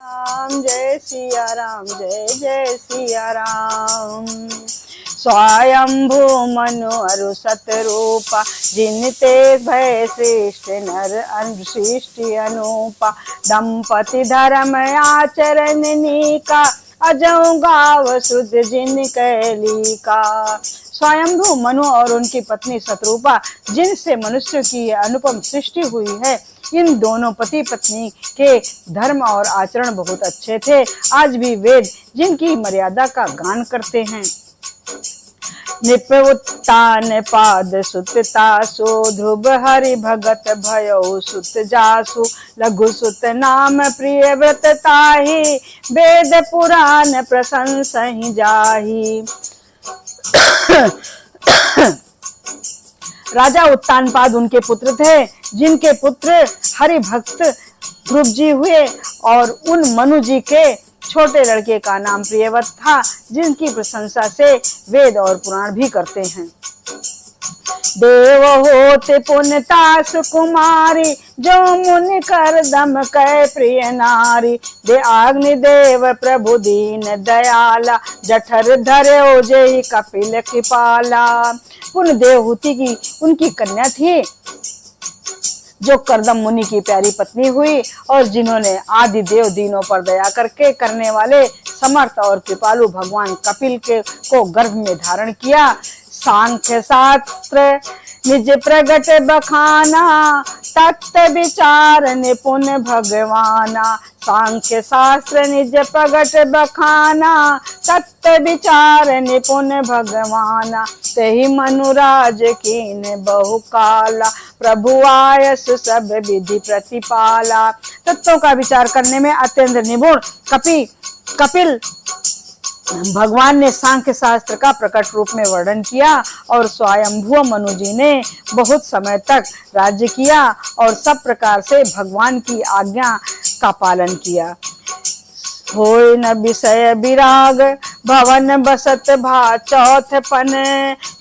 राम जय सिया राम, जय जय सिया राम। स्वयंभू मनु अरु सतरूपा, जिनते भय श्रेष्ठ नर सृष्टि अनूपा। दंपति धर्म आचरण नीका, अजऊ गाव सुध जिन कैलिका। स्वयंभू मनु और उनकी पत्नी शतरूपा, जिनसे मनुष्य की अनुपम सृष्टि हुई है, इन दोनों पति पत्नी के धर्म और आचरण बहुत अच्छे थे। आज भी वेद जिनकी मर्यादा का गान करते हैं। निप उत्तान पाद सुतता सो, ध्रुव हरि भगत भयो सुत जासु। लघु सुत नाम प्रिय व्रत ताहि, वेद पुराण प्रशंसहि जाहि। राजा उत्तानपाद उनके पुत्र थे, जिनके पुत्र हरि भक्त ध्रुव जी हुए, और उन मनु जी के छोटे लड़के का नाम प्रियव्रत था, जिनकी प्रशंसा से वेद और पुराण भी करते हैं। देव होते पुण्यता सुकुमारी, जो मुनि कर दम कै प्रिय नारी। दे अग्नि देव प्रभु दीन दयाला, जठर धरे जय कपिल कृपाला। पुण्य देवहूति की उनकी कन्या थी, जो करदम मुनि की प्यारी पत्नी हुई, और जिन्होंने आदि देव दीनों पर दया करके करने वाले समर्थ और कृपालु भगवान कपिल को गर्भ में धारण किया। सांख्य शास्त्र निज प्रगट बखाना, तत्व विचार निपुण भगवाना। सांख्य शास्त्र निज प्रगट बखाना, तत्व विचार निपुण भगवाना। तेहि मनुराज कीन बहु काला, प्रभु आयस सब विधि प्रतिपाला। तत्वों का विचार करने में अत्यंत निपुण कपिल भगवान ने सांख्य शास्त्र का प्रकट रूप में वर्णन किया, और स्वयंभू मनु जी ने बहुत समय तक राज्य किया और सब प्रकार से भगवान की आज्ञा का पालन किया। होय न विषय विराग, भवन बसत भा चौथपन।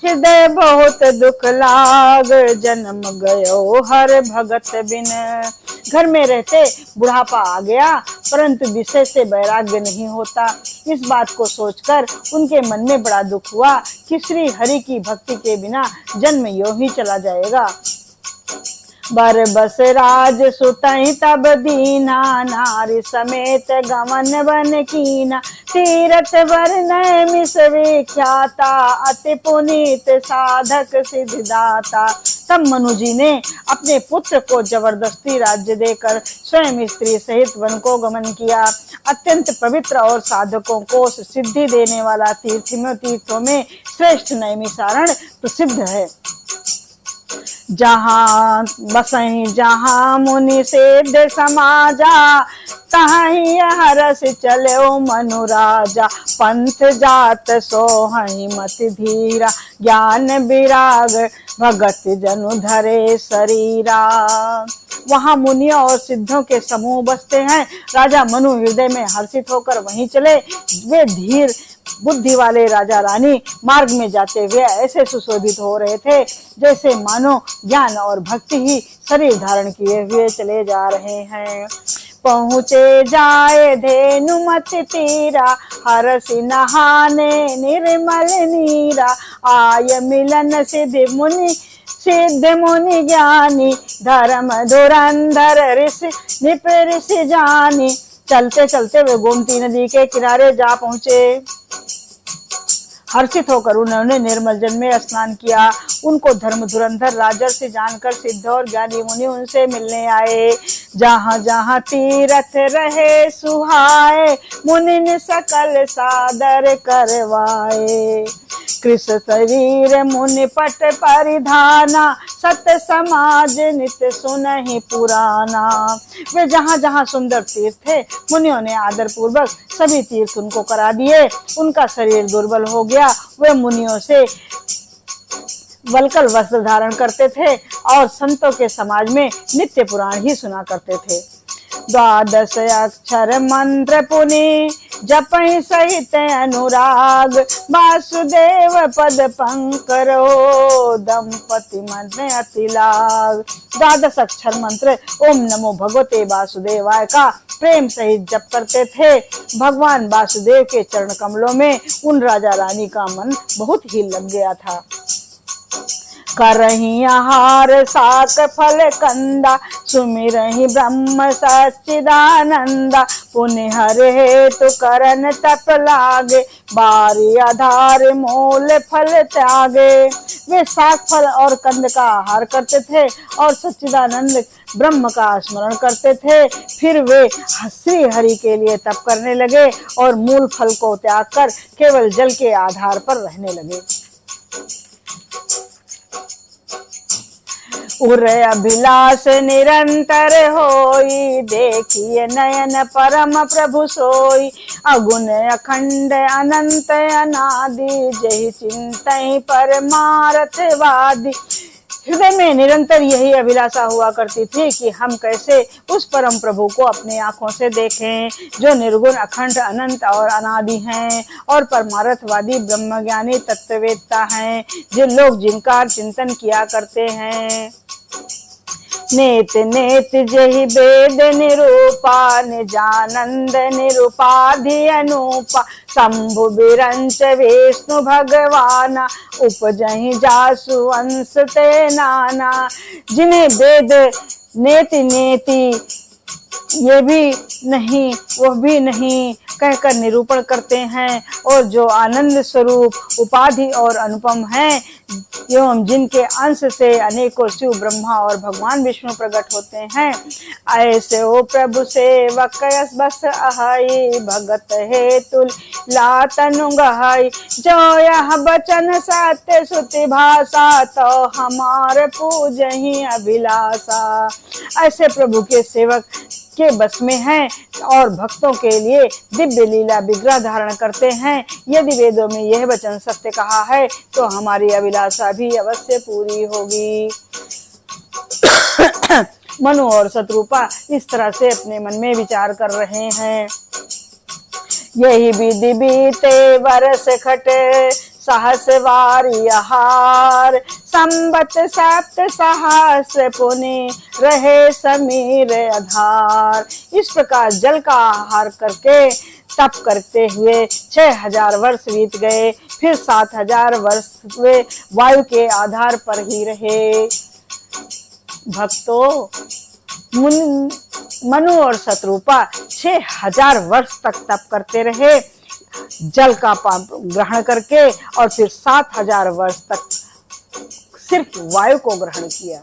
हृदय बहुत दुख लाग, जन्म गयो हर भगत बिन। घर में रहते बुढ़ापा आ गया, परंतु विषय से वैराग्य नहीं होता। इस बात को सोचकर उनके मन में बड़ा दुख हुआ कि श्री हरि की भक्ति के बिना जन्म यूं ही चला जाएगा। बर बस राज सुतहि तब दीना, नारी समेत गमन वन कीना। तीरथ वर्णय मिस विख्याता, अति पुनीत साधक सिद्धिदाता। तब मनु जी ने अपने पुत्र को जबरदस्ती राज्य देकर स्वयं स्त्री सहित वन को गमन किया। अत्यंत पवित्र और साधकों को सिद्धि देने वाला तीर्थों में श्रेष्ठ नैमिषारण्य प्रसिद्ध है। जहाँ बसहि जहाँ मुनि सिद्ध समाजा, तहीं हरस चलो मनु राजा। पंथ जात सोहहि मति धीरा, ज्ञान विराग भगत जनु धरे शरीरा। वहाँ मुनियों और सिद्धों के समूह बसते हैं। राजा मनु हृदय में हर्षित होकर वहीं चले। वे धीर बुद्धि वाले राजा रानी मार्ग में जाते हुए ऐसे सुशोभित हो रहे थे, जैसे मानो ज्ञान और भक्ति ही शरीर धारण किए हुए चले जा रहे हैं। पहुँचे जाए धेनु मत तीरा, हरसि नहाने निर्मल नीरा। आय मिलन सिद्ध मुनि ज्ञानी, धर्म धुरंधर ऋषि निप ऋषि जानी। चलते चलते वे गोमती नदी के किनारे जा पहुंचे। हर्षित होकर उन्होंने निर्मल जल में स्नान किया। उनको धर्म धुरंधर राजर्षि जानकर सिद्ध और ज्ञानी मुनि उनसे मिलने आए। जहाँ जहाँ तीरथ रहे सुहाए, मुनि ने सकल सादर करवाए। कृष्ण शरीर मुनि पट परिधाना, सत समाज नित्य सुनहि पुराना। वे जहाँ जहाँ सुंदर तीर्थ थे, मुनियों ने आदर पूर्वक सभी तीर्थ उनको करा दिए। उनका शरीर दुर्बल हो गया। वे मुनियों से वलकल वस्त्र धारण करते थे और संतों के समाज में नित्य पुराण ही सुना करते थे। द्वादश अक्षर मंत्र पुनि जपहि सहित अनुराग, वासुदेव पद पंकरो दंपति मन अति लाग। द्वादश अक्षर मंत्र ओम नमो भगवते वासुदेवाय का प्रेम सहित जप करते थे। भगवान वासुदेव के चरण कमलों में उन राजा रानी का मन बहुत ही लग गया था। करही आहार साक फल कंदा, सुमिरहि ब्रह्म सच्चिदानंदा, पुण्य हरे हेतु करन तप लागे, बारी आधार मूल फल त्यागे। वे साक फल और कंद का आहार करते थे और सच्चिदानंद ब्रह्म का स्मरण करते थे। फिर वे श्री हरि के लिए तप करने लगे और मूल फल को त्याग कर केवल जल के आधार पर रहने लगे। उर अभिलाष निरंतर होई, देखिए नयन परम प्रभु सोई, अगुण अखंड अनंत अनादि, जहि चिंतहि परमार्थवादी। हृदय में निरंतर यही अभिलाषा हुआ करती थी कि हम कैसे उस परम प्रभु को अपनी आंखों से देखें, जो निर्गुण अखंड अनंत और अनादि हैं और परमार्थवादी ब्रह्मज्ञानी तत्ववेत्ता हैं, जिन लोग जिनका चिंतन किया करते हैं। नेत नेत जहि वेद निरूपा, निजानंद निरूपाधि अनूपा, शंभु बिरंच विष्णु भगवाना, उपजहि जासु अंश ते नाना। जिन्हें वेद नेति नेति ये भी नहीं वह भी नहीं कहकर निरूपण करते हैं, और जो आनंद स्वरूप उपाधि और अनुपम हैं, एवं जिनके अंश से अनेकों शिव ब्रह्मा और भगवान विष्णु प्रकट होते हैं, ऐसे ओ प्रभु सेवक बस अहाई, भगत हेतु लातनु गहाई, जो यह बचन सत्य श्रुति भाषा, तो हमारे पूजहि अभिलाषा। ऐसे प्रभु के सेवक के बस में हैं और भक्तों के लिए दिव्य लीला विग्रह धारण करते हैं। यदि वेदों में यह वचन सत्य कहा है तो हमारी अभिलाषा भी अवश्य पूरी होगी। मनु और शत्रुपा इस तरह से अपने मन में विचार कर रहे हैं। यही विधि बीते वर्ष खटे, सहस वारी आहार, संबत सप्त सहस पुनि रहे समीर आधार। इस प्रकार जल का आहार करके तप करते हुए 6000 वर्ष बीत गए। फिर 7000 वर्ष वे वायु के आधार पर ही रहे। भक्तों, मनु और शत्रुपा 6000 वर्ष तक तप करते रहे जल का पान ग्रहण करके, और फिर 7000 वर्ष तक सिर्फ वायु को ग्रहण किया।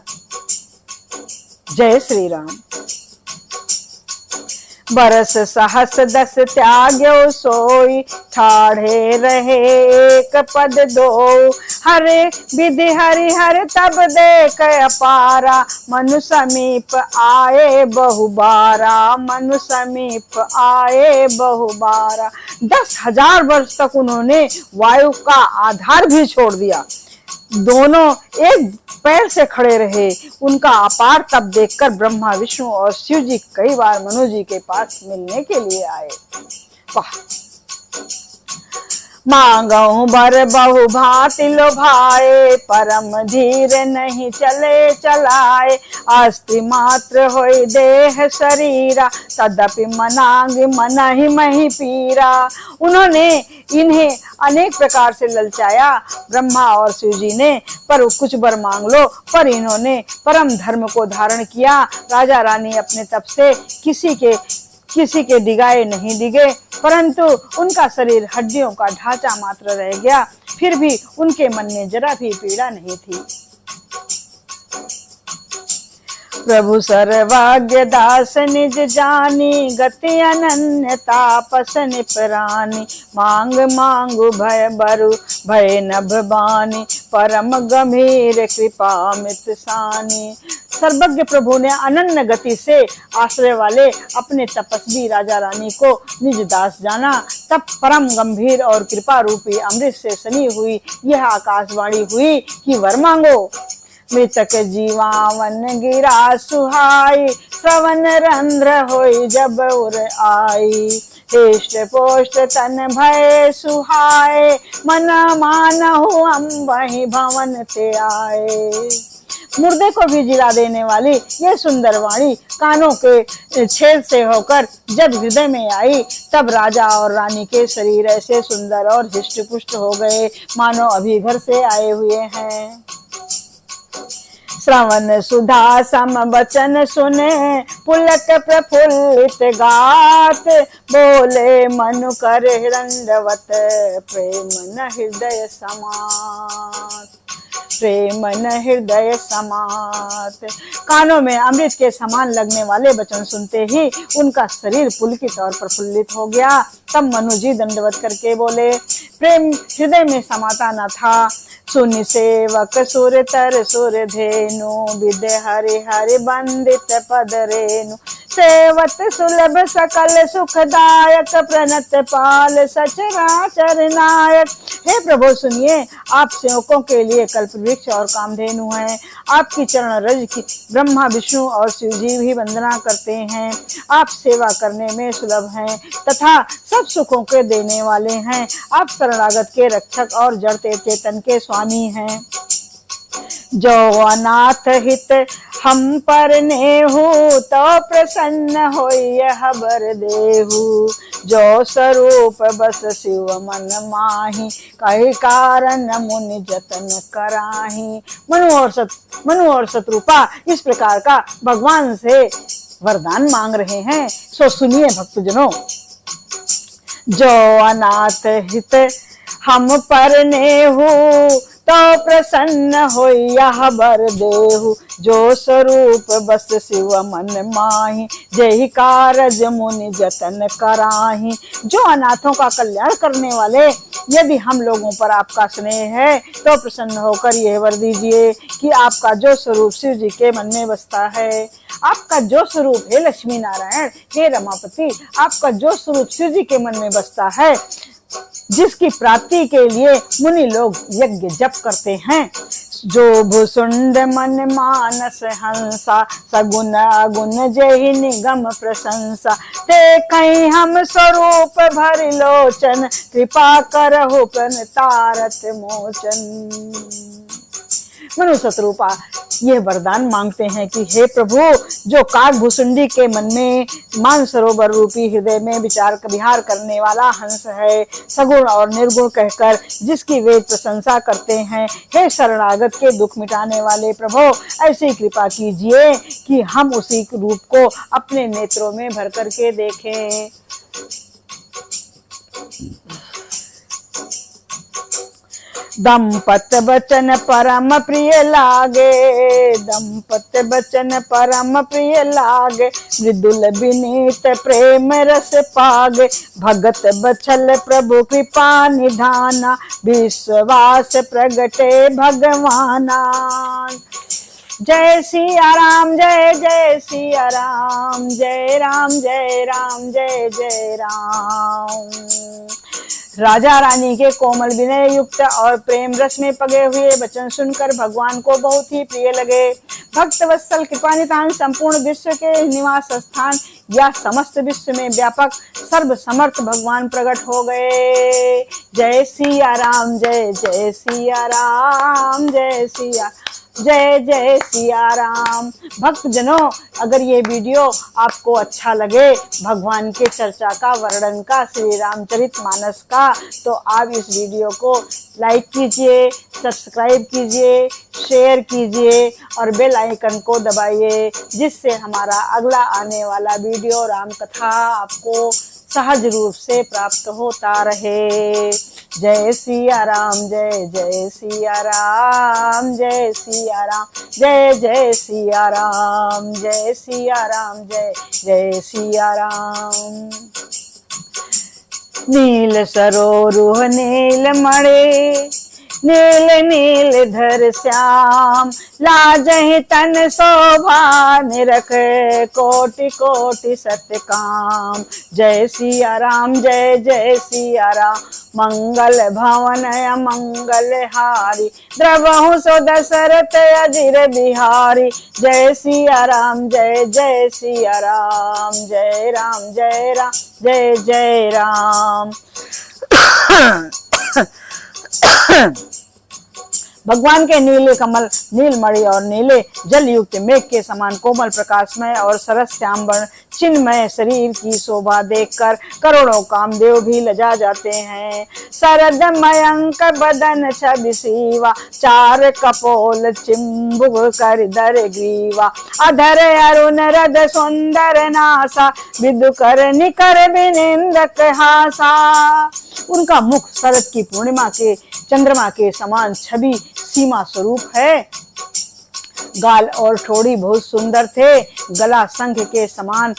जय श्री राम। बरस सहस दस त्याग्यो सोई, ठाढ़े रहे एक पद दो, हरे विधि हरिहर तब देख अपारा, मनु समीप आए बहुबारा, मनु समीप आए बहुबारा। 10,000 वर्ष तक उन्होंने वायु का आधार भी छोड़ दिया, दोनों एक पैर से खड़े रहे। उनका अपार तप देखकर ब्रह्मा विष्णु और शिव जी कई बार मनु जी के पास मिलने के लिए आए। वाह! मांगहु बर बहु भांति लोभाए, परम धीर नहीं चले चलाए, अस्ति मात्र होई देह शरीरा, तदपि मनांग मन ही मही पीरा। उन्होंने इन्हें अनेक प्रकार से ललचाया ब्रह्मा और शिव जी ने, पर कुछ वर मांग लो, पर इन्होंने परम धर्म को धारण किया। राजा रानी अपने तप से किसी के डिगाए नहीं डिगे, परंतु उनका शरीर हड्डियों का ढांचा मात्र रह गया। फिर भी उनके मन में जरा भी पीड़ा नहीं थी। प्रभु सर्वज्ञ दास निज जानी, गति अनन्य तापस निपरानी, मांग मांगु भय बरु भय नभ बानी, परम गंभीर कृपा मित सानी। सर्वज्ञ प्रभु ने अनन्य गति से आश्रय वाले अपने तपस्वी राजा रानी को निज दास जाना। तब परम गंभीर और कृपा रूपी अमृत से सनी हुई यह आकाशवाणी हुई कि वर मांगो। मृतक जीवावन गिरा सुहाई, श्रवण रंध्र होई जब उर आई। हृष्ट पोष्ट तन भय सुहाए, मन मानहु अम्बहि भवन ते आए। मुर्दे को भी जिला देने वाली ये सुंदर वाणी कानों के छेद से होकर जब हृदय में आई, तब राजा और रानी के शरीर ऐसे सुंदर और हृष्ट पुष्ट हो गए मानो अभी घर से आए हुए हैं। श्रवण सुधा सम वचन सुने, पुलक प्रफुल्लित गात, बोले मनु कर दंडवत, प्रेम न हृदय समात, प्रेम न हृदय समात। कानों में अमृत के समान लगने वाले वचन सुनते ही उनका शरीर पुलकित और प्रफुल्लित हो गया। तब मनु जी दंडवत करके बोले, प्रेम हृदय में समाता न था। सुनि सेवक सुर तर सुर धेनु, विद हरि हरि बंदित पद रेनु, सेवत सुलभ सकल सुखदायक, प्रणत पाल सचराचर नायक। हे प्रभु सुनिए, आप सेवकों के लिए कल्प वृक्ष और कामधेनु हैं। आपकी चरण रज की ब्रह्मा विष्णु और शिव जी भी वंदना करते हैं। आप सेवा करने में सुलभ हैं तथा सब सुखों के देने वाले हैं। आप शरणागत के रक्षक और जड़ते चेतन के स्वामी हैं। जो अनाथ हित हम पर नेहु, तो प्रसन्न होई हबर देहु। जो स्वरूप बस शिव मन माही, कही कारण मुनि जतन कराही। मनु और शत्रुपा इस प्रकार का भगवान से वरदान मांग रहे हैं। सो सुनिए भक्तजनों, जो अनाथ हित हम पर नेहु, तो प्रसन्न होइया बर देहु। जो स्वरूप बस शिव मन माही, जय कारज मुनि जतन कराही। जो अनाथों का कल्याण करने वाले, यदि हम लोगों पर आपका स्नेह है तो प्रसन्न होकर यह वर दीजिए कि आपका जो स्वरूप शिव जी के मन में बसता है, आपका जो स्वरूप हे लक्ष्मी नारायण, हे रमापति, आपका जो स्वरूप शिव जी के मन में बसता है, जिसकी प्राप्ति के लिए मुनि लोग यज्ञ जप करते हैं। जो भुसुंड मन मानस हंसा, सगुन अगुन जहि निगम प्रशंसा। ते कहीं हम स्वरूप भरि लोचन, कृपा करहु प्रणतारत मोचन। मनु शत्रुपा ये वरदान मांगते हैं कि हे प्रभु, जो काकभुसुंडी के मन में मानसरोवर रूपी हृदय में विहार करने वाला हंस है, सगुण और निर्गुण कहकर जिसकी वेद प्रशंसा करते हैं, हे शरणागत के दुख मिटाने वाले प्रभु, ऐसी कृपा कीजिए कि हम उसी रूप को अपने नेत्रों में भर करके देखें। दंपत बचन परम प्रिय लागे, दंपत बचन परम प्रिय लागे। मृदुल विनीत प्रेम रस पागे, भगत बछल प्रभु कृपा निधाना। विश्वास प्रगटे भगवाना। जय सिया राम, जय जय सिया राम, जय राम जय राम, जय जय राम। राजा रानी के कोमल विनय युक्त और प्रेम रस में पगे हुए वचन सुनकर भगवान को बहुत ही प्रिय लगे। भक्त वत्सल कृपानिधान संपूर्ण विश्व के निवास स्थान या समस्त विश्व में व्यापक सर्व समर्थ भगवान प्रकट हो गए। जय सिया राम, जय जय सिया राम, जय सिया जय जय सिया राम। भक्त जनों, अगर ये वीडियो आपको अच्छा लगे, भगवान के चर्चा का, वर्णन का, श्री रामचरितमानस का, तो आप इस वीडियो को लाइक कीजिए, सब्सक्राइब कीजिए, शेयर कीजिए और बेल आइकन को दबाइए, जिससे हमारा अगला आने वाला वीडियो राम कथा आपको सहज रूप से प्राप्त होता रहे। जय सिया राम, जय जय सिया राम, जय सिया राम, जय जय सिया राम, जय सिया राम, जय जय सिया राम। नील सरोरुह नील मणि, नील नील धर श्याम। लाजहि तन शोभा निरख, कोटि कोटि सत्य काम। जय सिया राम, जय जय सिया राम, मंगल भवन मंगल हारी, द्रवहु सो दशरथ अजिर बिहारी। जय सिया राम जय जय सिया राम, जय राम जय राम जय जय राम। भगवान के नीले कमल, नीलमणि और नीले जल युक्त मेघ के समान कोमल प्रकाशमय और सरस श्याम वर्ण चिन्मय शरीर की शोभा देखकर करोड़ों कामदेव भी लजा जाते हैं। शरद मयंक बदन छवि सीवा, चार कपोल चिंबुक कर दर ग्रीवा। अधर अरुण रद सुंदर नासा, विदु कर निकर बिनिंदक हासा। उनका मुख शरद की पूर्णिमा के चंद्रमा के समान छवि सीमा स्वरूप है। गाल और ठोड़ी बहुत सुंदर थे, गला शंख के समान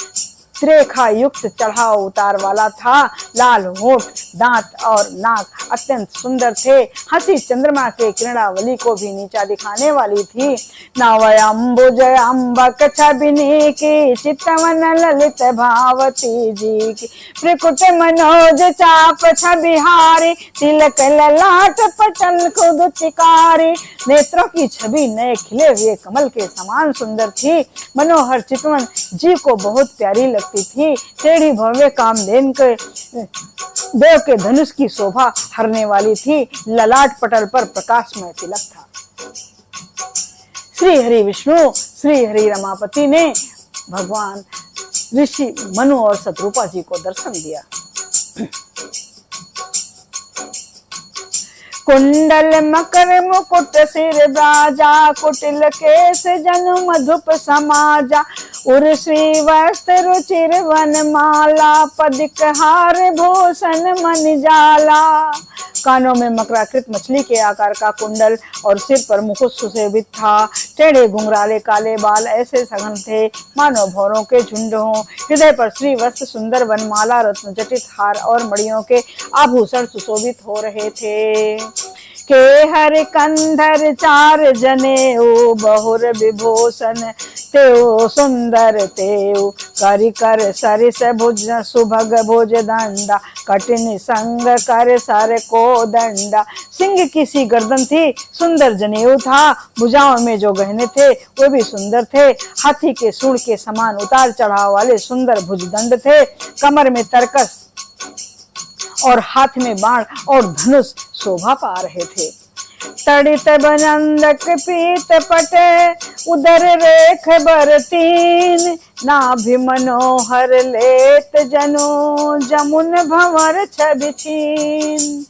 त्रेखा युक्त चढ़ाव उतार वाला था। लाल होठ, दांत और नाक अत्यंत सुंदर थे। हंसी चंद्रमा के किरणावली को भी नीचा दिखाने वाली थी। नवयंबुज अम्बक छबिनी की, चितवन ललित भावती जी की। त्रिकुट मनोज चाप छबिहारी, तिलक ललाट पटन खुदतिकारी। नेत्रों की छवि नए खिले हुए कमल के समान सुंदर थी। मनोहर चितवन जी को बहुत प्यारी लगती थी। टेढ़ी भव्य कामधेनु के देव के धनुष की शोभा हरने वाली थी। ललाट पटल पर प्रकाशमय तिलक था। श्री हरि विष्णु श्री हरि रमापति ने भगवान ऋषि मनु और शत्रुपा जी को दर्शन दिया। कुंडल मकर मुकुट सिर बाजा, कुटिल केस जनु मधुप समाजा। उर्श्री वस्त्र रुचिर वनमाला, पदिक हार भूषण मन जाला। कानों में मकराकृत मछली के आकार का कुंडल और सिर पर मुकुट सुशोभित था। टेढ़े घुंघराले काले बाल ऐसे सघन थे मानो भौरों के झुंड हों। हृदय पर श्री वस्त्र, सुंदर वनमाला, रत्न जटित हार और मणियों के आभूषण सुशोभित हो रहे थे। के हर कंधर चार जनेऊ, बहुर विभूषण तेऊ सुंदर तेऊ। करि कर सरिस भुज सुभग भुज दंडा, कठिन संग कर सर को दंडा। सिंह की सी गर्दन थी, सुंदर जनेऊ था। भुजाओं में जो गहने थे वे भी सुंदर थे। हाथी के सूंड के समान उतार चढ़ाव वाले सुंदर भुजदंड थे। कमर में तरकस और हाथ में बाण और धनुष शोभा पा रहे थे। तड़ित बनंदक पीत पटे, उदर रेख बर तीन। नाभि मनोहर लेत जनु, जमुन भंवर छवि छीन।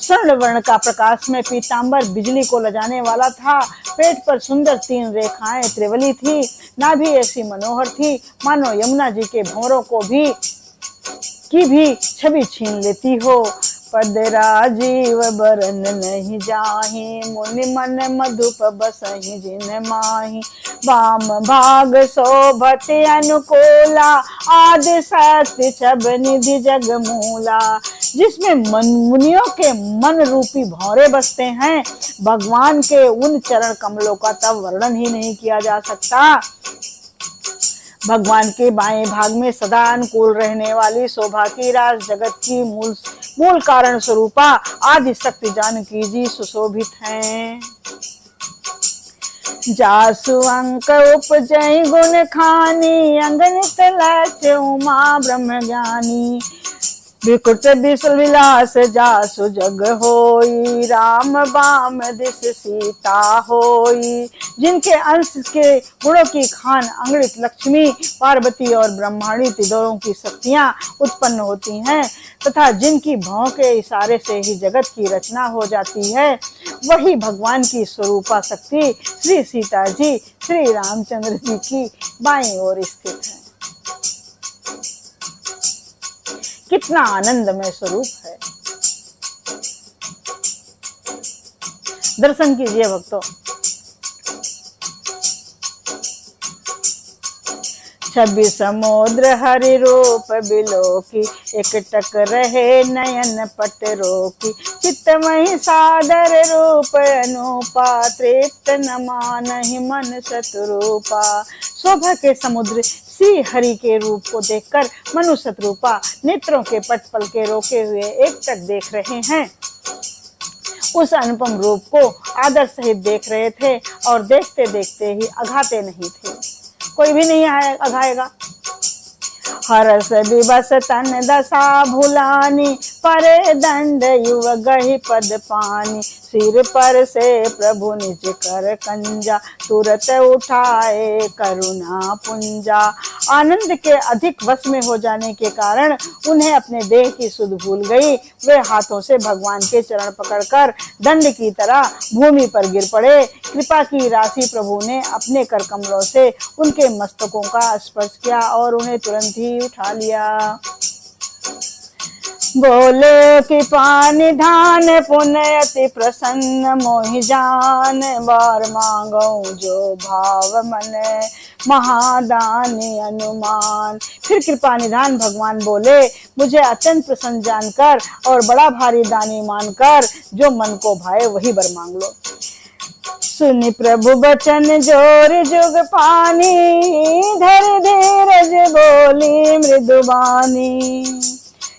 स्वर्ण वर्ण का प्रकाश में पीतांबर बिजली को लजाने वाला था। पेट पर सुंदर 3 रेखाएं त्रिवली थी। नाभि ऐसी मनोहर थी मानो यमुना जी के भंवरों को भी छवि छीन लेती हो। पद राजीव बरन नहीं जाहि, मुनि मन मधुप बसहि जिन माहि। वाम भाग शोभति अनुकूला, आदि शक्ति छब निधि जग मूला। जिसमें मुनियों के मन रूपी भौरे बसते हैं, भगवान के उन चरण कमलों का तब वर्णन ही नहीं किया जा सकता। भगवान के बाएं भाग में सदा अनुकूल रहने वाली शोभा की राज जगत की मूल कारण स्वरूपा आदि शक्ति जानकी जी सुशोभित हैं। जासु अंक उपजय गुण खानी, अंगनित लक्ष्य उमा ब्रह्म ज्ञानी। विकृत विसल विलास जासु जग होई, राम बाम दिस सीता होई। जिनके अंश के गुणों की खान अंगड़ित लक्ष्मी, पार्वती और ब्रह्माणी दोनों की शक्तियां उत्पन्न होती हैं तथा जिनकी भौं के इशारे से ही जगत की रचना हो जाती है, वही भगवान की स्वरूपा शक्ति श्री सीता जी श्री रामचंद्र जी की बाईं ओर स्थित है। कितना आनंदमय स्वरूप है। दर्शन कीजिए भक्तों। छवि समुद्र हरि रूप बिलोकी, एकटक रहे नयन पट रोकी। चित्तमहि सादर रूप अनुपा, तृप्त न मानहि मन शत्रुपा। शोभा के समुद्र श्री हरि के रूप को देखकर मनु शत्रुपा नेत्रों के पट पल के रोके हुए एकटक देख रहे हैं। उस अनुपम रूप को आदर सहित देख रहे थे और देखते देखते ही अघाते नहीं थे। कोई भी नहीं अघाएगा। हरस विवश तन दशा भुलानी, परे दंड युव गहि पद पानी। सिर पर से प्रभु निज कर कंजा, तुरत उठाए करुणा पुंजा। आनंद के अधिक वश में हो जाने के कारण उन्हें अपने देह की सुध भूल गई। वे हाथों से भगवान के चरण पकड़कर दंड की तरह भूमि पर गिर पड़े। कृपा की राशि प्रभु ने अपने कर कमलों से उनके मस्तकों का स्पर्श किया और उन्हें तुरंत ही उठा लिया। बोले कि पानी धान पुण्य अति प्रसन्न, मोहि जान बार मांगो जो भाव मन, महादानी अनुमान। फिर कृपा निधान भगवान बोले, मुझे अत्यंत प्रसन्न जानकर और बड़ा भारी दानी मानकर जो मन को भाए वही वर मांग लो। सुनि प्रभु बचन जोर जुग पानी, धर धीरज बोली मृदुबानी।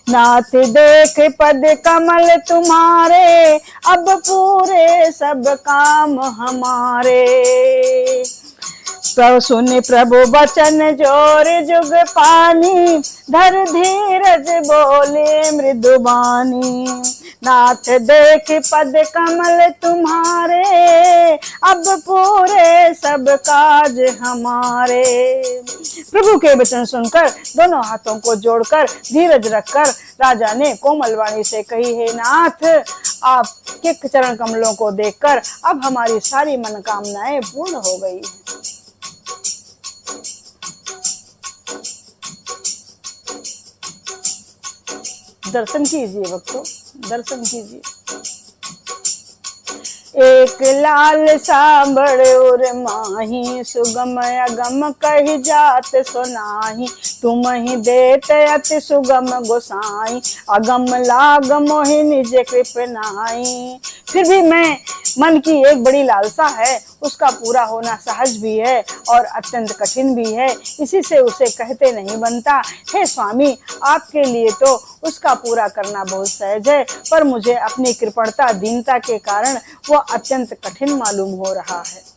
नाथ देख पद कमल तुम्हारे, अब पूरे सब काम हमारे। सुनि प्रभु बचन जोर जुग पानी, धर धीरज बोले मृदुबानी। नाथ देख पद कमल तुम्हारे, अब पूरे सब काज हमारे। प्रभु के वचन सुनकर दोनों हाथों को जोड़कर धीरज रखकर राजा ने कोमल वाणी से कही, हे नाथ, आपके चरण कमलों को देखकर अब हमारी सारी मनोकामनाएं पूर्ण हो गई हैं। दर्शन कीजिए भक्तों, दर्शन कीजिए। एक लाल सांबड़ और माही, सुगम अगम कही जात सुनाही। तुम ही देत अति सुगम गोसाई, अगम लाग मोहि निज कृप नाई। फिर भी मैं मन की एक बड़ी लालसा है, उसका पूरा होना सहज भी है और अत्यंत कठिन भी है, इसी से उसे कहते नहीं बनता। हे स्वामी, आपके लिए तो उसका पूरा करना बहुत सहज है, पर मुझे अपनी कृपणता दीनता के कारण वह अत्यंत कठिन मालूम हो रहा है।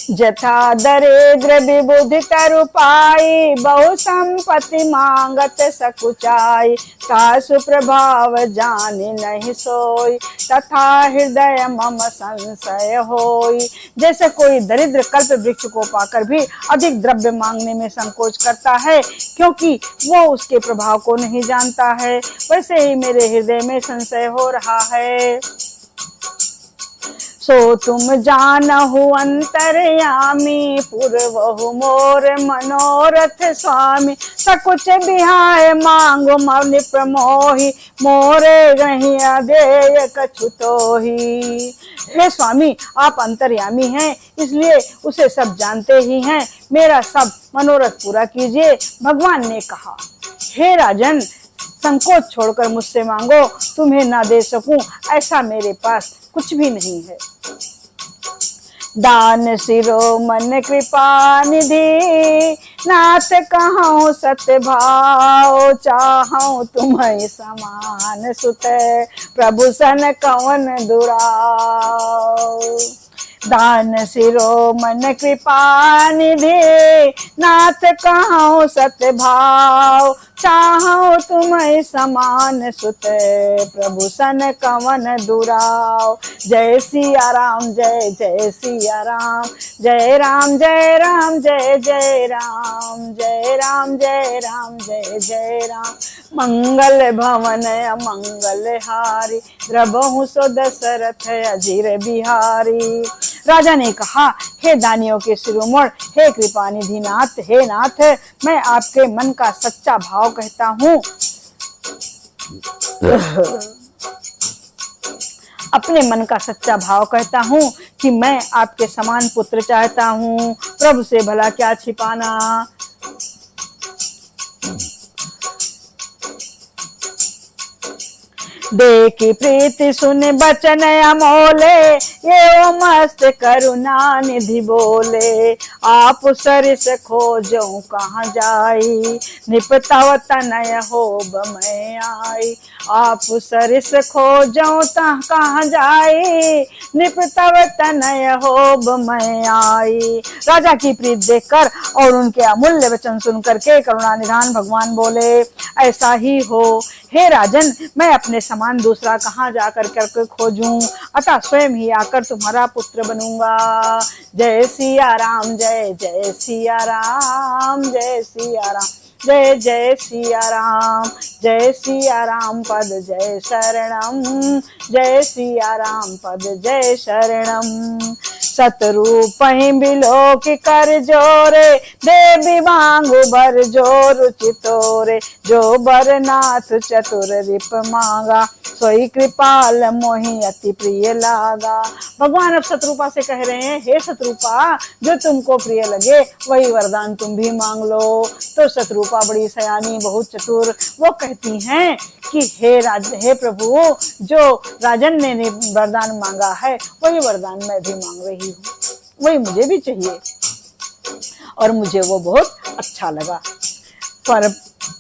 जथा दरिद्र विबुधि तरु पाई, बहु संपत्ति मांगत सकुचाई। तासु प्रभाव जाने नहीं सोई, तथा हृदय मम संशय होई। जैसे कोई दरिद्र कल्प वृक्ष को पाकर भी अधिक द्रव्य मांगने में संकोच करता है, क्योंकि वो उसके प्रभाव को नहीं जानता है, वैसे ही मेरे हृदय में संशय हो रहा है। सो तुम जानहु अंतर्यामी, पूर्वहु मोर मनोरथ स्वामी। सकुच बिहाय मांगो मनि प्रमोहि, मोरे गहि अदेय कछु तोहि। हे स्वामी, आप अंतर्यामी हैं, इसलिए उसे सब जानते ही हैं, मेरा सब मनोरथ पूरा कीजिए। भगवान ने कहा, हे राजन, संकोच छोड़कर मुझसे मांगो, तुम्हें ना दे सकूं ऐसा मेरे पास कुछ भी नहीं है। दान सिरो मन कृपा निधि, नाथ कहूँ सत्य भाव। चाहूँ तुम्हें समान सुत, प्रभु सन कवन दुराव। दान सिरो मन कृपा निधि, नाथ कहूँ सत्य भाव। चाहूँ तुम्हें समान सुत, प्रभु सन कवन दुराव। जय सिया राम, जय जय सिया राम। जय राम जय राम, जय जय राम। जय राम जय राम, जय जय राम। मंगल भवन अमंगल हारी, द्रबहु सो दशरथ अजीर बिहारी। राजा ने कहा, हे दानियों के शिरोमणि, हे कृपा निधि नाथ, हे नाथ, मैं आपके मन का सच्चा भाव कहता हूँ। अपने मन का सच्चा भाव कहता हूँ कि मैं आपके समान पुत्र चाहता हूँ। प्रभु से भला क्या छिपाना, देखी प्रीति सुन बचन अमोले, ये मस्त करुणा निधि बोले। आप सरिस खोजो कहाँ जाई, निपतव तनय होब मैं आई। आप सरिस खोजो तह कहाँ जाई, निपतव तनय होब मैं आई। राजा की प्रीत देखकर और उनके अमूल्य वचन सुन करके करुणा निधान भगवान बोले, ऐसा ही हो हे राजन, मैं अपने समान दूसरा कहाँ जाकर करके खोजूं, अतः स्वयं ही आकर तुम्हारा पुत्र बनूंगा। जय सिया राम, जय जय सिया राम, जय सिया राम, जय जय सिया राम, जय सिया राम पद जय शरणम, जय सिया राम पद जय शरणम। सतरूप बिलोक कर जोरे, देवी मांगो बर जोर चितोरे। जो बरनाथ चतुर रिप मांगा, सोई कृपाल मोहि अति प्रिय लागा। भगवान अब शत्रुपा से कह रहे हैं, हे शत्रुपा, जो तुमको प्रिय लगे वही वरदान तुम भी मांग लो। तो शत्रुपा बड़ी सयानी, बहुत चतुर, वो कहती हैं कि हे प्रभु, जो राजन ने वरदान मांगा है वही वरदान मैं भी मांग रही हूँ, वही मुझे भी चाहिए और मुझे वो बहुत अच्छा लगा। पर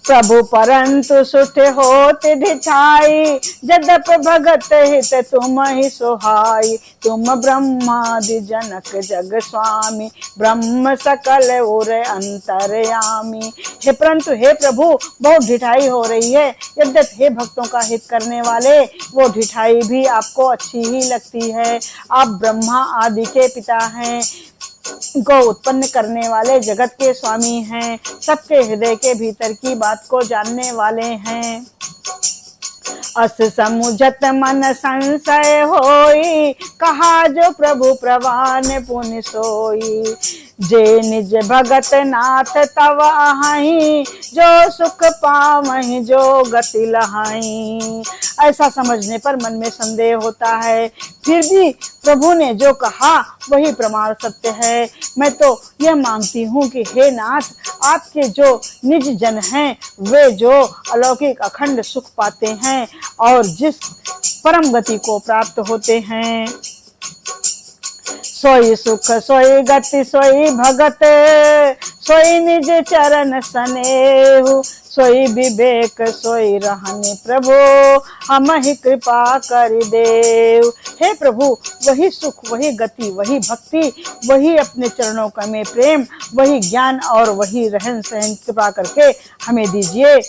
प्रभु परंतु सुठ होत ढिठाई, जदप भगत हित तुम ही सोहाई। तुम ब्रह्मादि जनक जग स्वामी, ब्रह्म सकल उर अंतरयामी। हे परंतु हे प्रभु, बहुत ढिठाई हो रही है। यद्यपि हे भक्तों का हित करने वाले, वो ढिठाई भी आपको अच्छी ही लगती है। आप ब्रह्मा आदि के पिता हैं, को उत्पन्न करने वाले जगत के स्वामी हैं, सबके हृदय के भीतर की बात को जानने वाले हैं। अस समुझत मन संशय होई, कहा जो प्रभु प्रवान पुनि सोई। जे निज भगत नाथ तव आहि, जो सुख पावहि जो गति लहाई। ऐसा समझने पर मन में संदेह होता है, फिर भी प्रभु ने जो कहा वही प्रमाण सत्य है। मैं तो यह मांगती हूँ कि हे नाथ, आपके जो निज जन हैं, वे जो अलौकिक अखंड सुख पाते हैं और जिस परम गति को प्राप्त होते हैं, सोई सुख सोई गति सोई भगत, सोई निज चरण सनेहु। सोई विवेक सोई रहने प्रभु, हम ही कृपा कर देव। हे प्रभु, वही सुख, वही गति, वही भक्ति, वही अपने चरणों का में प्रेम, वही ज्ञान और वही रहन सहन कृपा करके हमें दीजिए।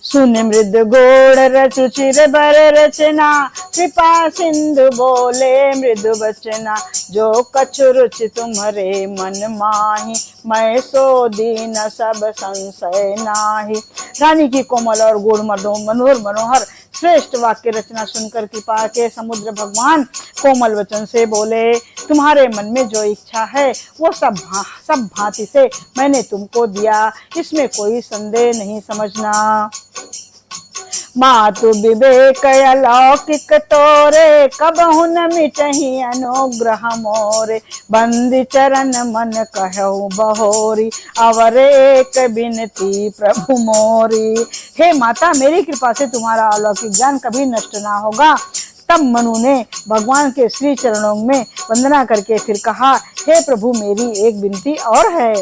सुन मृद गोड़ रचु चिर बर रचना, कृपा सिंधु बोले मृदु बचना। जो कछु रुचि तुम्हारे मन माही, मैं सो दीन सब संशय नाही। रानी की कोमल और गूढ़ मनोहर मनोहर श्रेष्ठ वाक्य रचना सुनकर कृपा के समुद्र भगवान कोमल वचन से बोले, तुम्हारे मन में जो इच्छा है वो सब भांति से मैंने तुमको दिया, इसमें कोई संदेह नहीं समझना। मातु विवेक अलौकिक तोरे, कबहु न मिटहि अनुग्रह मोरे। बंदी चरण मन कहु बहोरी, अवर एक बिनती प्रभु मोरी। हे माता, मेरी कृपा से तुम्हारा अलौकिक ज्ञान कभी नष्ट ना होगा। तब मनु ने भगवान के श्री चरणों में वंदना करके फिर कहा, हे प्रभु, मेरी एक विनती और है।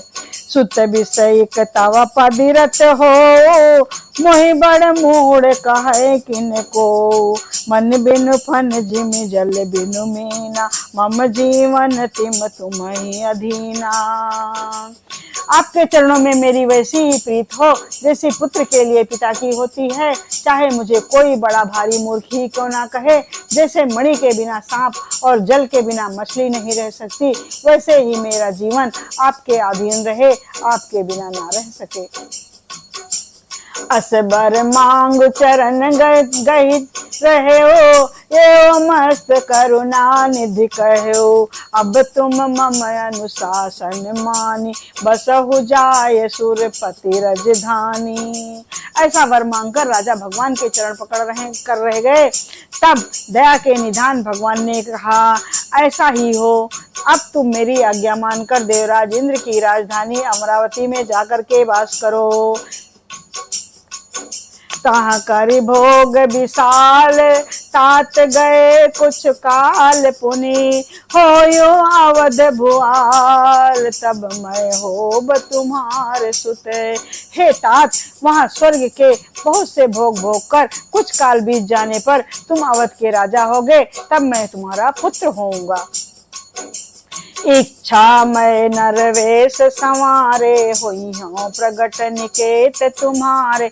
सुत विषय तव पदिरत हो, मोहि बड़ मूड कहे किनको। मन बिनु फन जिम जल बिनु मीना, मम जीवन तिम तुम्हि अधीना। आपके चरणों में मेरी वैसी ही प्रीत हो जैसी पुत्र के लिए पिता की होती है, चाहे मुझे कोई बड़ा भारी मूर्ख ही क्यों ना कहे। जैसे मणि के बिना सांप और जल के बिना मछली नहीं रह सकती, वैसे ही मेरा जीवन आपके अधीन रहे, आपके बिना ना रह सके। असबर मांग चरण गई रहे हो, एवं मस्त करुणा निधि कहो, अब तुम मम अनुशासन मानी, बसहु जाय सुरपति राजधानी। ऐसा वर मांगकर राजा भगवान के चरण कर रह गए। तब दया के निधान भगवान ने कहा, ऐसा ही हो, अब तुम मेरी आज्ञा मानकर देवराज इंद्र की राजधानी अमरावती में जाकर के वास करो। तहाँ करि भोग विशाल, तात गए कुछ काल पुनि, होयो अवध भुआल, तब मैं होब तुम्हारे सुत। हे तात, वहाँ स्वर्ग के बहुत से भोग भोग कर कुछ काल बीत जाने पर तुम अवध के राजा होगे, तब मैं तुम्हारा पुत्र होऊंगा। इच्छा मैं नरवेश संवारे, हुई हूँ प्रगट निकेत तुम्हारे,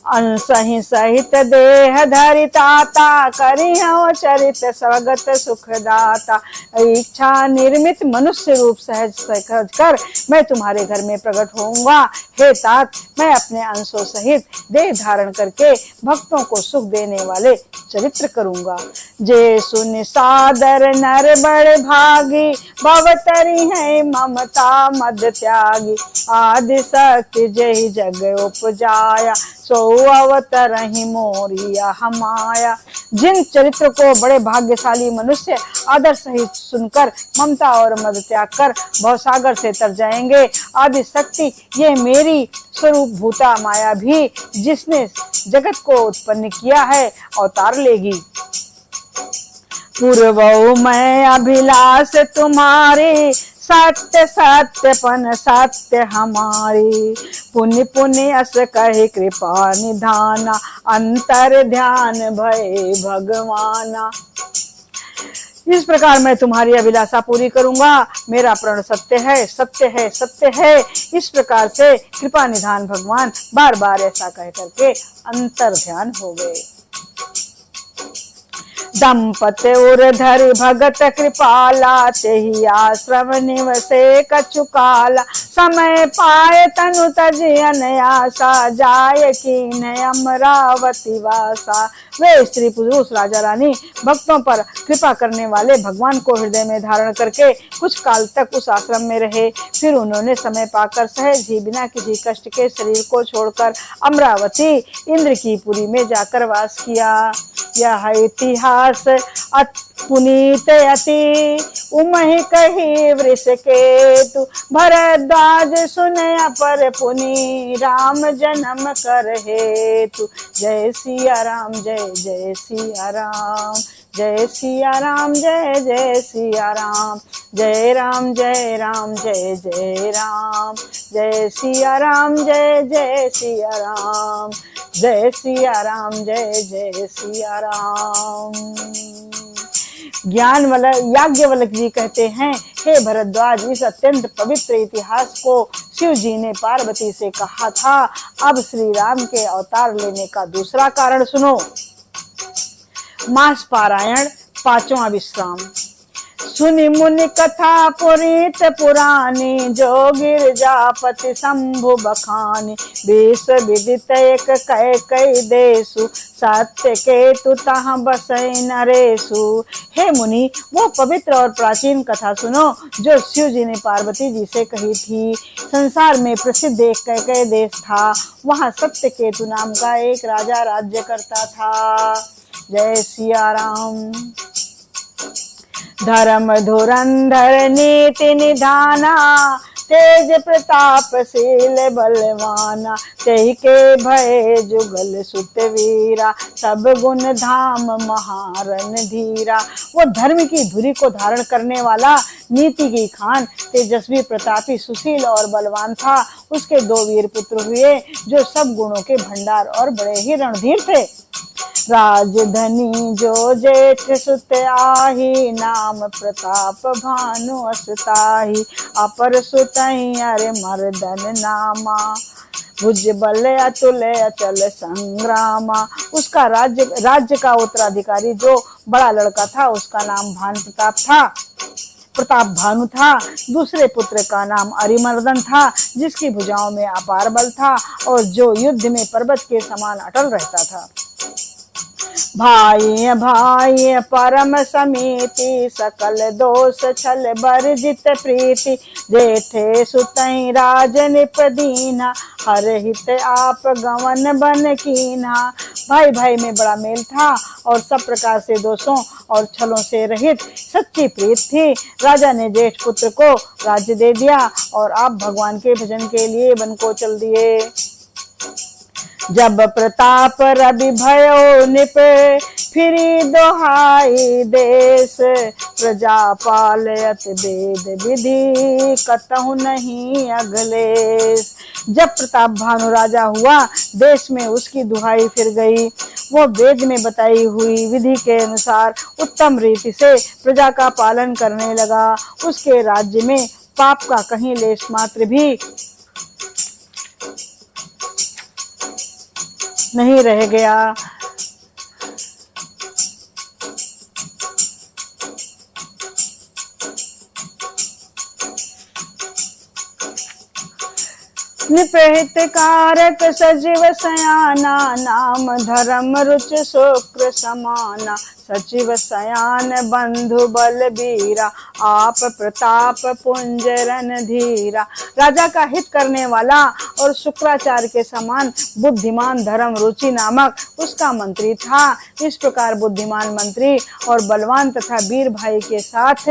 अंसहि सहित देह धरिताता, करी हूँ चरित स्वगत सुखदाता। इच्छा निर्मित मनुष्य रूप सहज सहज कर मैं तुम्हारे घर में प्रकट होऊंगा। हे तात, मैं अपने अंशों सहित देह धारण करके भक्तों को सुख देने वाले चरित्र करूंगा। जे सुन सादर नर बड़ भागी, भवतरी है ममता मद त्यागी, आदि शक्ति जय जग उपजाया, सो अवतरहि मोरिया हमाया। जिन चरित्र को बड़े भाग्यशाली मनुष्य आदर सहित सुनकर ममता और मद त्याग कर भवसागर से तर जाएंगे, आदि शक्ति ये मेरी स्वरूप भूता माया भी जिसने जगत को उत्पन्न किया है अवतार लेगी। पूर्वो मैं अभिलाष तुम्हारी, सत्य सत्यपन सत्य हमारी, पुण्य पुण्य अस कहे कृपा निधाना, अंतर ध्यान भय भगवाना। इस प्रकार मैं तुम्हारी अभिलाषा पूरी करूंगा। मेरा प्रण सत्य है, सत्य है, सत्य है। इस प्रकार से कृपा निधान भगवान बार बार ऐसा कह करके अंतर ध्यान हो गए। दंपत उर्धर भगत कृपाला, तेहि आश्रम निवसे कछु काला, समय पाए तनु तजि अनयासा, जाय कीन अमरावती वासा। वे स्त्री पुरुष राजा रानी भक्तों पर कृपा करने वाले भगवान को हृदय में धारण करके कुछ काल तक उस आश्रम में रहे। फिर उन्होंने समय पाकर सहज ही बिना किसी कष्ट के शरीर को छोड़कर अमरावती इंद्र की पुरी में जाकर वास किया। यह इतिहास पुनीत अति, उमहि कही वृष केतु, भरद्वाज सुनया पर पुनि, राम जन्म कर हेतु। जय सिया राम, जय जय सिया राम, जय सिया राम, जय जय सिया राम, जय राम जय राम, जय जय राम, जय सिया राम, जय जय सिया राम, जय सिया राम, जय जय सिया राम। याज्ञवल्क्य जी कहते हैं, हे भरद्वाज, इस अत्यंत पवित्र इतिहास को शिव जी ने पार्वती से कहा था। अब श्री राम के अवतार लेने का दूसरा कारण सुनो। मास पारायण, पांचवा विश्राम। सुनि मुनि कथा पुरीत पुरानी, जो गिरजापति शंभु बखानी, विश्व विदित एक कह कई देसु, सत्य केतु तहाँ बसै नरेशु। हे मुनि, वो पवित्र और प्राचीन कथा सुनो जो शिव जी ने पार्वती जी से कही थी। संसार में प्रसिद्ध एक कह देश था, वहाँ सत्य केतु नाम का एक राजा राज्य करता था। जय सिया राम। धर्म धुरंधर नीति निधाना, तेज प्रतापशील बलवाना, तेहि के भय जुगल सुत वीरा, सब गुण धाम महारन धीरा। वो धर्म की धुरी को धारण करने वाला, नीति की खान, तेजस्वी प्रतापी सुशील और बलवान था। उसके दो वीर पुत्र हुए जो सब गुणों के भंडार और बड़े ही रणधीर थे। राजधनी जो जेठ सुत आही, नाम प्रताप भानु असताही, अपर सुतहि अरे मर्दन नामा, भुज बल अतुल अचल संग्रामा। उसका राज्य का उत्तराधिकारी जो बड़ा लड़का था, उसका नाम प्रताप भानु था। दूसरे पुत्र का नाम अरिमर्दन था, जिसकी भुजाओं में अपार बल था और जो युद्ध में पर्वत के समान अटल रहता था। भाई भाई परम समीति, सकल दोष छल बरजित प्रीति। जेठे सुतई राज निपदीना, हर हित आप गवन बन कीना। भाई भाई में बड़ा मेल था और सब प्रकार से दोषों और छलों से रहित सच्ची प्रीत थी। राजा ने जेठ पुत्र को राज्य दे दिया और आप भगवान के भजन के लिए वन को चल दिए। जब प्रताप रवि भयो निप, फिरी दोहाई देश। प्रजा पालयत वेद विधि, कतहु नहीं अगलेश। जब प्रताप भानु राजा हुआ, देश में उसकी दुहाई फिर गई। वो वेद में बताई हुई विधि के अनुसार उत्तम रीति से प्रजा का पालन करने लगा। उसके राज्य में पाप का कहीं लेश मात्र भी नहीं रह गया। निपहित कारक सजीव सयाना, नाम धर्म रुच शुक्र समाना। सचिव सयान बंधु बलबीरा, आप प्रताप पुंज रणधीरा। राजा का हित करने वाला और शुक्राचार्य के समान बुद्धिमान धर्म रुचि नामक उसका मंत्री था। इस प्रकार बुद्धिमान मंत्री और बलवान तथा वीर भाई के साथ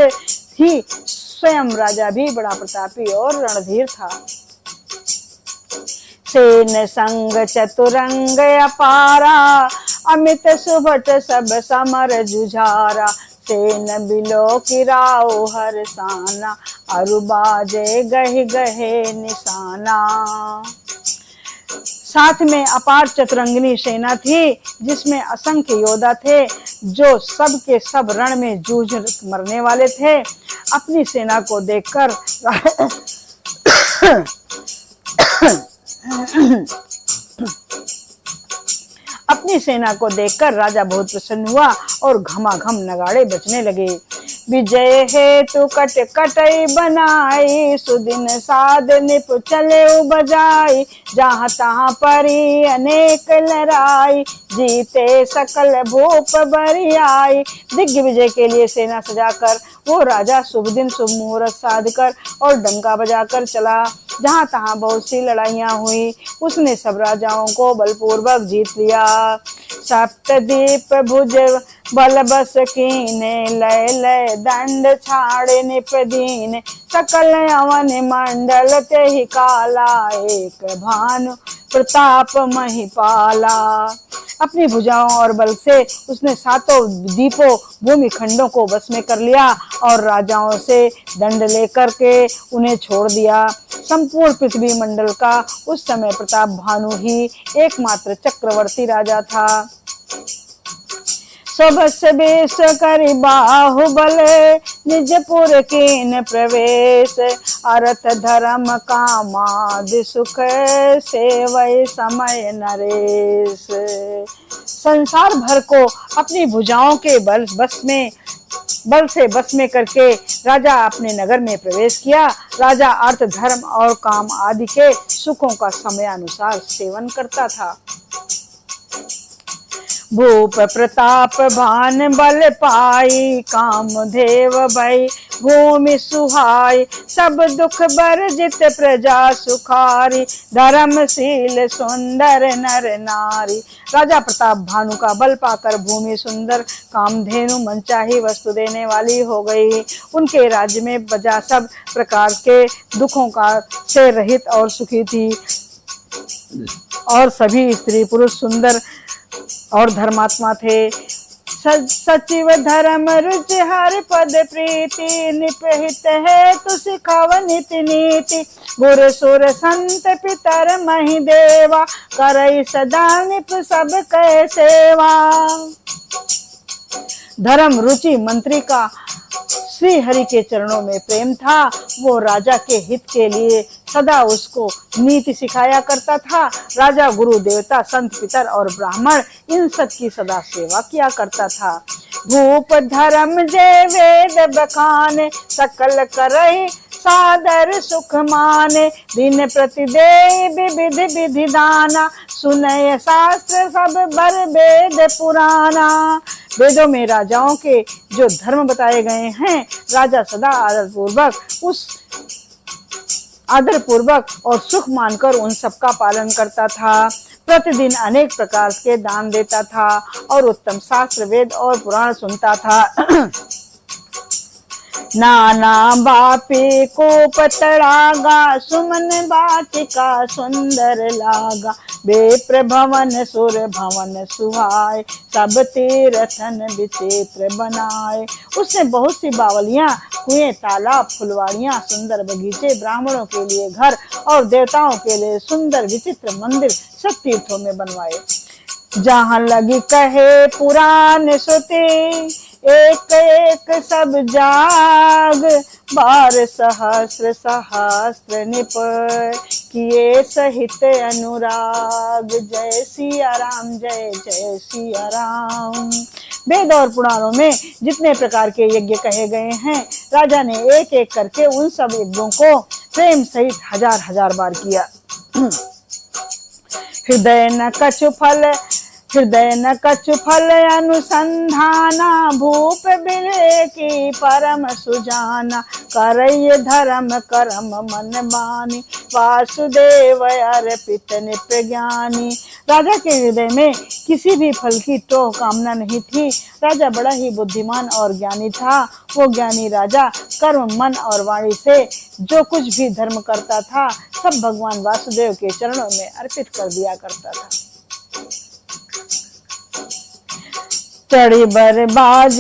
ही स्वयं राजा भी बड़ा प्रतापी और रणधीर था। सेन संग चतुरंग अपारा, अमित सुभट सब समर जुझारा। सेन बिलो किराओ हरसाना, अरु बाजे गहि गहे निशाना। साथ में अपार चतुरंगिनी सेना थी, जिसमें असंख्य योद्धा थे, जो सब के सब रण में जूझ मरने वाले थे। अपनी सेना को देखकर अपनी सेना को देखकर राजा बहुत प्रसन्न हुआ और घमाघम नगाड़े बजने लगे। विजय हेतु कट कटई बनाई, सुदिन साध निप चले बजाई। जहाँ तहाँ परी अनेक लड़ाई, जीते सकल भूप बरियाई। दिग्विजय के लिए सेना सजाकर वो राजा शुभ दिन शुभ मुहूर्त साध कर और डंका बजाकर चला। जहाँ तहाँ बहुत सी लड़ाइयाँ हुई, उसने सब राजाओं को बलपूर्वक जीत लिया। सप्तदीप भुज बल बस कीने, लय लय दंड छाड़े निपदीने। सकल अवन मंडल ते ही काला, एक भानु प्रताप महिपाला। अपनी भुजाओं और बल से उसने सातों द्वीपों भूमि खंडों को वश में कर लिया और राजाओं से दंड लेकर के उन्हें छोड़ दिया। संपूर्ण पृथ्वी मंडल का उस समय प्रताप भानु ही एकमात्र चक्रवर्ती राजा था। सबस बेश करि बाहुबल, निजपुर कीन प्रवेश। अर्थ धर्म कामादि सुख, सेवै समय नरेश। संसार भर को अपनी भुजाओं के बल से बस में करके राजा अपने नगर में प्रवेश किया। राजा अर्थ धर्म और काम आदि के सुखों का समयानुसार सेवन करता था। भूप प्रताप भान बल पाई, कामदेव भई भूमि सुहाई। सब दुख बरजित प्रजा सुखारी, धर्मशील सुंदर नर नारी। राजा प्रताप भानु का बल पाकर भूमि सुंदर, कामधेनु मनचाही वस्तु देने वाली हो गई। उनके राज्य में प्रजा सब प्रकार के दुखों का से रहित और सुखी थी और सभी स्त्री पुरुष सुंदर और धर्मात्मा थे। सचिव धर्म रुच हर पद प्रीति, निपहित है तो सिखाव नीति नीति। गुर सुर संत पितर महि देवा, करई सदा निप सब कै सेवा। धर्म रुचि मंत्री का श्री हरि के चरणों में प्रेम था। वो राजा के हित के लिए सदा उसको नीति सिखाया करता था। राजा, गुरु, देवता, संत, पितर और ब्राह्मण इन सब की सदा सेवा किया करता था। भूप धर्म जय वेद बखाने, सकल करहि सादर सुख माने। दिन प्रति देय विविध विधि दाना, सुनय शास्त्र सब बर वेद पुराना। वेदों में राजाओं के जो धर्म बताए गए हैं, राजा सदा आदर पूर्वक और सुख मानकर उन सबका पालन करता था। प्रतिदिन अनेक प्रकार के दान देता था और उत्तम शास्त्र, वेद और पुराण सुनता था। नाना बापी को पतड़ागा, सुमन बाटिका सुंदर लागा। बेप्र भवन सुर भवन सुहाय, सब तीर्थन विचित्र बनाए। उसने बहुत सी बावलियां, कुएं, तालाब, फुलवाड़ियां, सुंदर बगीचे, ब्राह्मणों के लिए घर और देवताओं के लिए सुंदर विचित्र मंदिर सब तीर्थों में बनवाए। जहाँ लगी कहे पुराण श्रुति, एक एक सब जाग। बार सहस्र सहस्र निप, किए सहित अनुराग। जय सिया राम, जय जय सिया राम। वेद और पुराणों में जितने प्रकार के यज्ञ कहे गए हैं, राजा ने एक एक करके उन सब यज्ञों को प्रेम सहित हजार हजार बार किया। हृदय न कछु फल अनुसंधाना, भूप बिले की परम सुजाना। करय धर्म कर्म मन बानी, वासुदेव अर्पित नित्य ज्ञानी। राजा के हृदय में किसी भी फल की तो कामना नहीं थी। राजा बड़ा ही बुद्धिमान और ज्ञानी था। वो ज्ञानी राजा कर्म, मन और वाणी से जो कुछ भी धर्म करता था, सब भगवान वासुदेव के चरणों में अर्पित कर दिया करता था। चढ़ बाज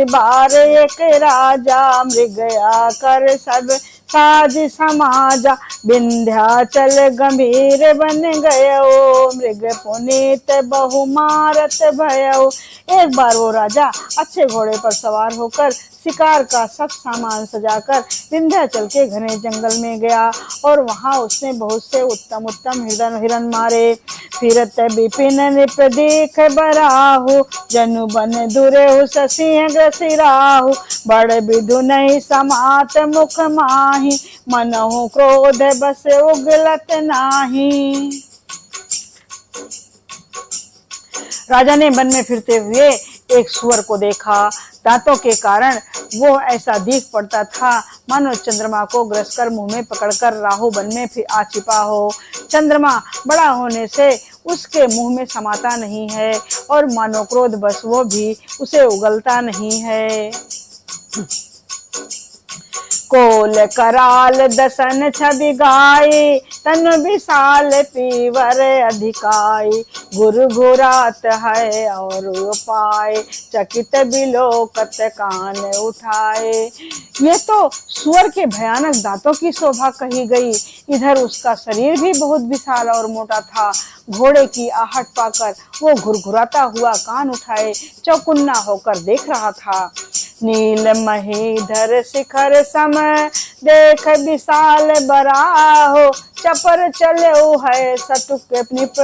बार एक राजा, मृग आकर सब साज समाजा। विंध्याचल गंभीर बन गयो, मृग पुनीत बहु मारत भयो। एक बार वो राजा अच्छे घोड़े पर सवार होकर शिकार का सब सामान सजाकर विंध्याचल के घने जंगल में गया और वहां उसने बहुत से उत्तम उत्तम हिरन मारे। फिरत विपिन निप देख बराहु, जनु बन दुरेहु सिंह ग्रसिराहु। बड़ विधु नहीं समात मुख माही, मनहु क्रोध बस उगलत नाही। राजा ने वन में फिरते हुए एक सुअर को देखा। दांतों के कारण वो ऐसा दिख पड़ता था मानो चंद्रमा को ग्रसकर मुंह में पकड़कर राहु वन में फिर आ छिपा हो। चंद्रमा बड़ा होने से उसके मुंह में समाता नहीं है और मानो क्रोध बस वो भी उसे उगलता नहीं है। कोल कराल दसन छवि गाई, तन विशाल पीवर अधिकाई। गुरु घुरात है और उपाय, चकित बिलोकत कान उठाए। ये तो सुअर के भयानक दांतों की शोभा कही गई। इधर उसका शरीर भी बहुत विशाल और मोटा था। घोड़े की आहट पाकर वो घुरघुराता हुआ कान उठाए चौकुन्ना होकर देख रहा था। नील महीधर शिखर सम देख विशाल बराहो, चपर चले है सटुक निप,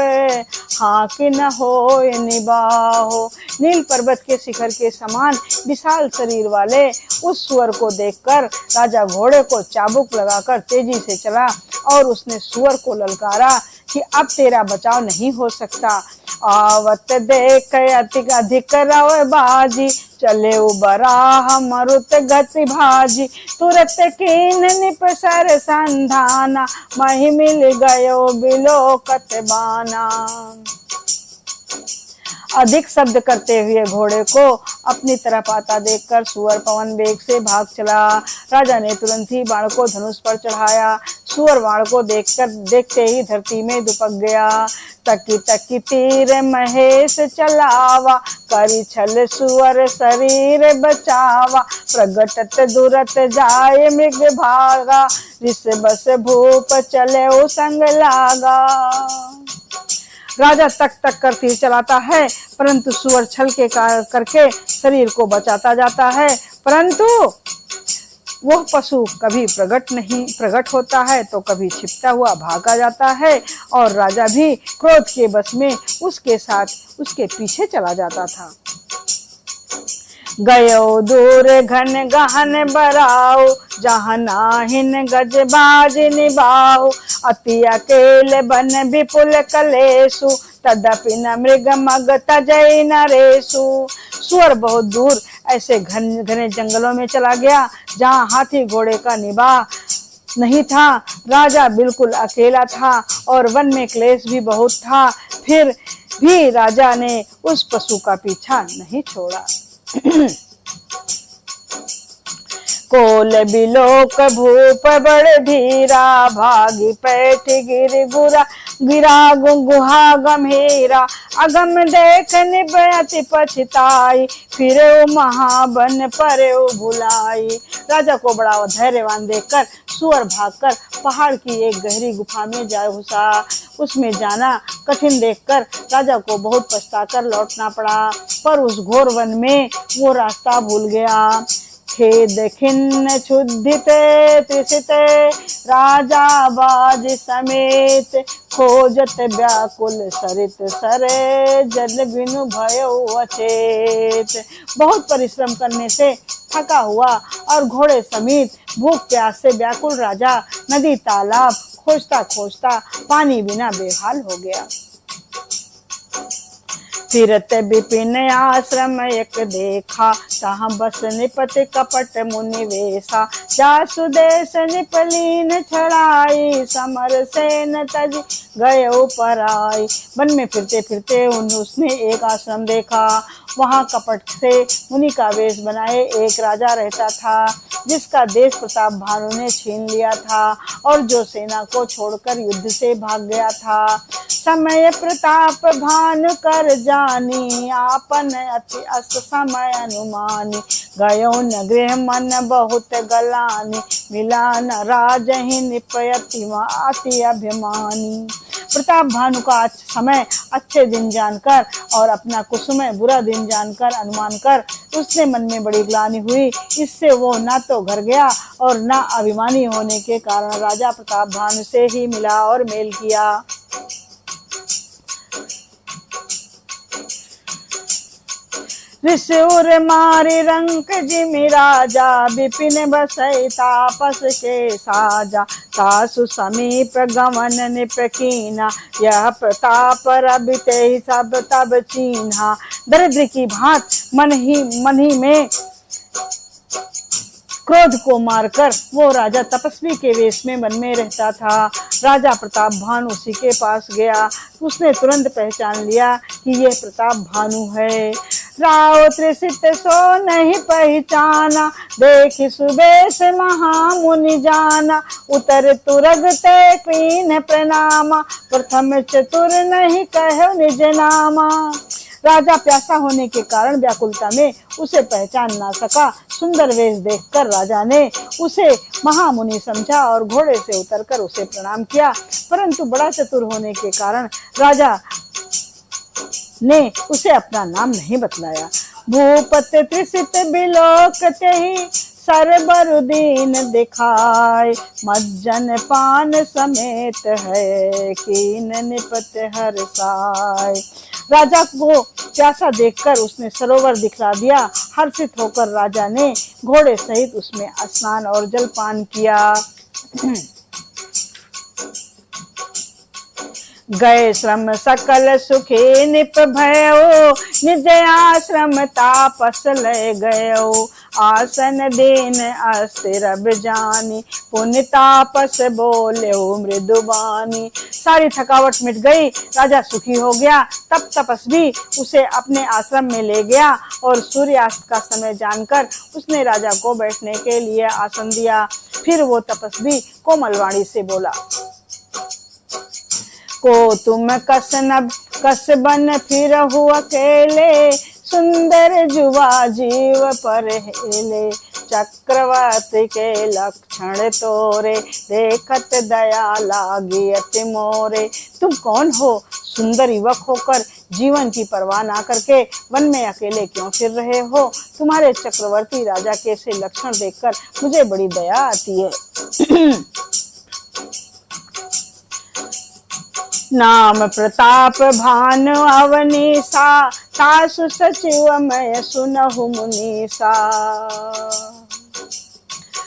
हाँ कि न हो निबाहो। नील पर्वत के शिखर के समान विशाल शरीर वाले उस सुअर को देखकर राजा घोड़े को चाबुक लगाकर तेजी से चला और उसने सुअर को ललकारा कि अब तेरा बचाव नहीं हो सकता। आवत देख अधिक रव बाजी, चले बराह मरुत गति भाजी। तुरत कीन निपसर संधाना, मही मिल गयो बिलोकत बाना। अधिक शब्द करते हुए घोड़े को अपनी तरफ आता देखकर सुअर पवन वेग से भाग चला। राजा ने तुरंत ही बाण को धनुष पर चढ़ाया। सुअर बाण को देखते ही धरती में दुपक गया। तकी तकी तीर महेश चलावा, करी छल सुअर शरीर बचावा। प्रगटत दुरत जाए मृग भागा, रिस बस भूप चले संग लागा। राजा तक तक कर तीर चलाता है, परंतु सुअर छल के करके शरीर को बचाता जाता है, परंतु वह पशु कभी प्रकट होता है तो कभी छिपता हुआ भागा जाता है, और राजा भी क्रोध के बस में उसके साथ उसके पीछे चला जाता था। गयो दूर घन गहन बराओ, जहाँ नाहिन गज बाज निभाओ, अति अकेले बन विपुल कलेसु, तदपि न मृग मग तजय नरेसु। सुअर बहुत दूर ऐसे घने जंगलों में चला गया जहाँ हाथी घोड़े का निवाह नहीं था। राजा बिल्कुल अकेला था और वन में क्लेश भी बहुत था, फिर भी राजा ने उस पशु का पीछा नहीं छोड़ा। कोल बिलोक भूप बड़ धीरा, भागी पैठ गिरा गुहा गंभीरा, अगम देख निबयति पछताई, फिरे महाबन परे भुलाई। राजा को बड़ा धैर्यवान देखकर सुअर भागकर पहाड़ की एक गहरी गुफा में जा घुसा। उसमें जाना कठिन देखकर राजा को बहुत पछताकर लौटना पड़ा, पर उस घोर वन में वो रास्ता भूल गया। खेद खिन्न क्षुधिते त्रिषिते, राजा बाज समेत, खोजत व्याकुल सरित सरे, जल बिनु भयो अचेत। बहुत परिश्रम करने से थका हुआ और घोड़े समेत भूख प्यास से व्याकुल राजा नदी तालाब खोजता खोजता पानी बिना बेहाल हो गया। फिरत विपिन आश्रम एक देखा, तहाँ बस निपत कपट मुनि वेशा, जासु देश निपलीन छड़ाई, समर सेन तज गए पराई। वन में फिरते फिरते उसने एक आश्रम देखा, वहाँ कपट से मुनि का वेश बनाए एक राजा रहता था, जिसका देश प्रताप भानु ने छीन लिया था और जो सेना को छोड़कर युद्ध से भाग गया था। समय प्रताप भानु कर जानी, आपन अति अस समय अनुमानी, गयो न गृह मन बहुत गलानी, मिला न राज ही निपयति अति अभिमानी। प्रताप भानु का समय अच्छे दिन जानकर और अपना कुसुमय बुरा दिन जानकर अनुमान कर उसने मन में बड़ी ग्लानि हुई। इससे वो ना तो घर गया और ना अभिमानी होने के कारण राजा प्रताप भानु से ही मिला और मेल किया। ऋषुर मारी रंक जिमि राजा, विपिन बसई तापस के साजा, सासु समीप गमन निपकीना, यह प्रताप रबिते सब तब चीन्हा। दरिद्र की भांत मन ही में क्रोध को मारकर वो राजा तपस्वी के वेश में वन में रहता था। राजा प्रताप भानु उसी के पास गया। उसने तुरंत पहचान लिया कि ये प्रताप भानु है। राव त्रिषित सो नहीं पहचाना, देखि सुबेश महामुनि जाना, उतर तुरग ते कीन प्रणामा, प्रथम चतुर नहीं कहो निज नामा। राजा प्यासा होने के कारण व्याकुलता में उसे पहचान ना सका। सुंदर वेश देखकर राजा ने उसे महामुनि समझा और घोड़े से उतरकर उसे प्रणाम किया, परंतु बड़ा चतुर होने के कारण राजा ने उसे अपना नाम नहीं बतलाया। भूपत त्रिषित बिलोकते ही, सरबरुदीन दिखाए, मज्जन पान समेत है, कीन निपत हर्षाय। राजा को प्यासा देखकर उसने सरोवर दिखला दिया। हर्षित होकर राजा ने घोड़े सहित उसमें स्नान और जलपान किया। गए श्रम सकल सुखे निप भयो, निज आश्रम तापस ले गयो, आसन दीन अस्थिर अब जानी, पुण्य तापस बोले मृदुबानी। सारी थकावट मिट गई, राजा सुखी हो गया। तब तपस्वी उसे अपने आश्रम में ले गया और सूर्यास्त का समय जानकर उसने राजा को बैठने के लिए आसन दिया। फिर वो तपस्वी कोमल वाणी से बोला, को तुम कस बन फिर अकेले, सुंदर जुवा जीव पर हेले, चक्रवर्ती के लक्षण तोरे, देखत दया लागी अति मोरे। तुम कौन हो? सुंदर युवक होकर जीवन की परवाह ना करके वन में अकेले क्यों फिर रहे हो? तुम्हारे चक्रवर्ती राजा के ऐसे लक्षण देखकर मुझे बड़ी दया आती है। नाम प्रताप भानु अवनीसा, सासु सचिव मैं सुनहु मुनीसा।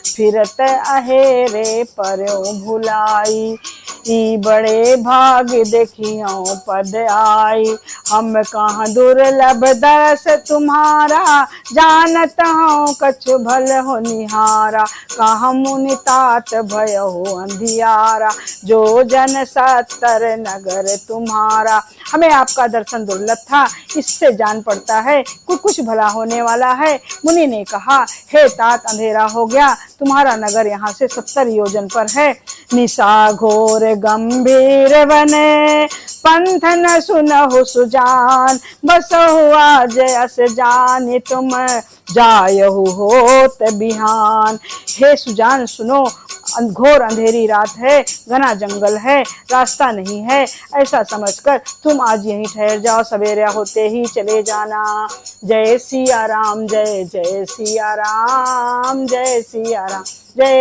फिरत अहेरे पर्यो भुलाई, बड़े भाग देखियो पद आई। हम कहाँ दुर्लभ दर्श तुम्हारा, जानत हूँ कछु भल हो निहारा। कहाँ मुनि तात भय हो अंधियारा, जो जन सत्तर नगर तुम्हारा। हमें आपका दर्शन दुर्लभ था, इससे जान पड़ता है कुछ भला होने वाला है। मुनि ने कहा, हे तात, अंधेरा हो गया, तुम्हारा नगर यहाँ से 70 योजन पर है। निशा घोर गंभीर बने, पंथ न सुनहु सुजान। बसहु आज अस जानि, तुम जायहु होत बिहान। हे सुजान सुनो, घोर अंधेरी रात है, घना जंगल है, रास्ता नहीं है। ऐसा समझकर तुम आज यहीं ठहर जाओ, सवेरा होते ही चले जाना। जय सिया राम, जय जय सिया राम, जय सिया राम, जय।